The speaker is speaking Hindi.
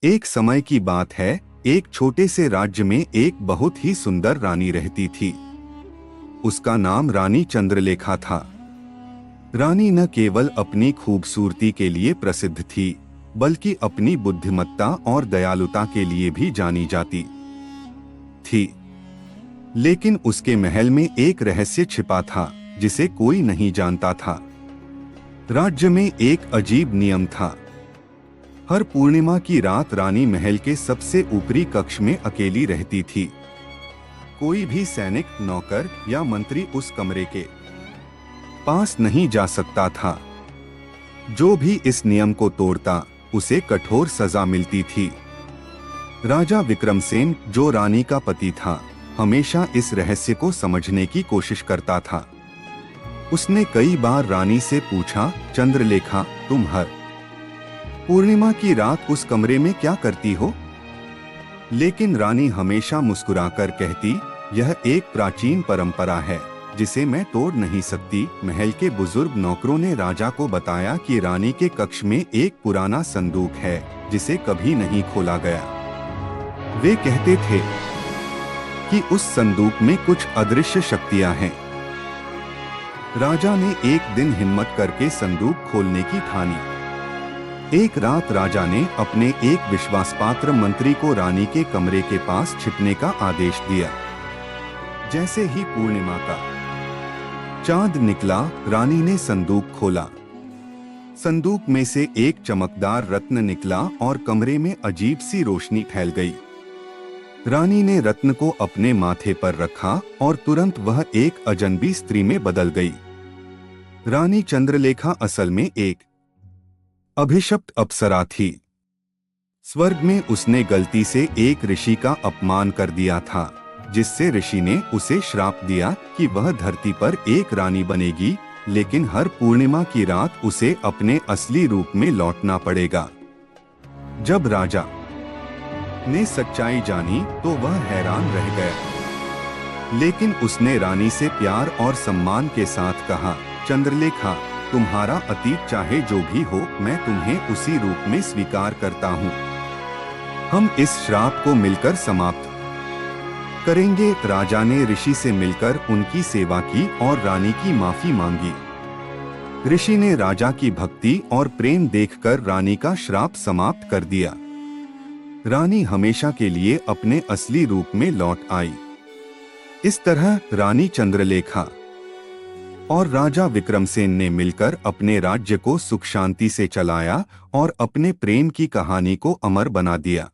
एक समय की बात है, एक छोटे से राज्य में एक बहुत ही सुंदर रानी रहती थी। उसका नाम रानी चंद्रलेखा था। रानी न केवल अपनी खूबसूरती के लिए प्रसिद्ध थी, बल्कि अपनी बुद्धिमत्ता और दयालुता के लिए भी जानी जाती थी। लेकिन उसके महल में एक रहस्य छिपा था, जिसे कोई नहीं जानता था। राज्य में एक अजीब नियम था। हर पूर्णिमा की रात रानी महल के सबसे ऊपरी कक्ष में अकेली रहती थी। कोई भी सैनिक, नौकर या मंत्री उस कमरे के पास नहीं जा सकता था। जो भी इस नियम को तोड़ता, उसे कठोर सजा मिलती थी। राजा विक्रमसेन, जो रानी का पति था, हमेशा इस रहस्य को समझने की कोशिश करता था। उसने कई बार रानी से पूछा, चंद्रलेखा, तुम हर पूर्णिमा की रात उस कमरे में क्या करती हो? लेकिन रानी हमेशा मुस्कुराकर कहती, यह एक प्राचीन परंपरा है, जिसे मैं तोड़ नहीं सकती। महल के बुजुर्ग नौकरों ने राजा को बताया कि रानी के कक्ष में एक पुराना संदूक है, जिसे कभी नहीं खोला गया। वे कहते थे कि उस संदूक में कुछ अदृश्य शक्तियां हैं। राजा ने एक दिन हिम्मत करके संदूक खोलने की ठानी। एक रात राजा ने अपने एक विश्वासपात्र मंत्री को रानी के कमरे के पास छिपने का आदेश दिया। जैसे ही पूर्णिमा का चांद निकला, रानी ने संदूक खोला। संदूक में से एक चमकदार रत्न निकला और कमरे में अजीब सी रोशनी फैल गई। रानी ने रत्न को अपने माथे पर रखा और तुरंत वह एक अजनबी स्त्री में बदल गई। रानी चंद्रलेखा असल में एक अभिशप्त अप्सरा थी। स्वर्ग में उसने गलती से एक ऋषि का अपमान कर दिया था, जिससे ऋषि ने उसे श्राप दिया कि वह धरती पर एक रानी बनेगी, लेकिन हर पूर्णिमा की रात उसे अपने असली रूप में लौटना पड़ेगा। जब राजा ने सच्चाई जानी तो वह हैरान रह गया। लेकिन उसने रानी से प्यार और सम्मान के साथ कहा, चंद्रलेखा, तुम्हारा अतीत चाहे जो भी हो, मैं तुम्हें उसी रूप में स्वीकार करता हूँ। हम इस श्राप को मिलकर समाप्त करेंगे। राजा ने ऋषि से मिलकर उनकी सेवा की और रानी की माफी मांगी। ऋषि ने राजा की भक्ति और प्रेम देखकर रानी का श्राप समाप्त कर दिया। रानी हमेशा के लिए अपने असली रूप में लौट आई। इस तरह रानी चंद्रलेखा और राजा विक्रमसेन ने मिलकर अपने राज्य को सुख शांति से चलाया और अपने प्रेम की कहानी को अमर बना दिया।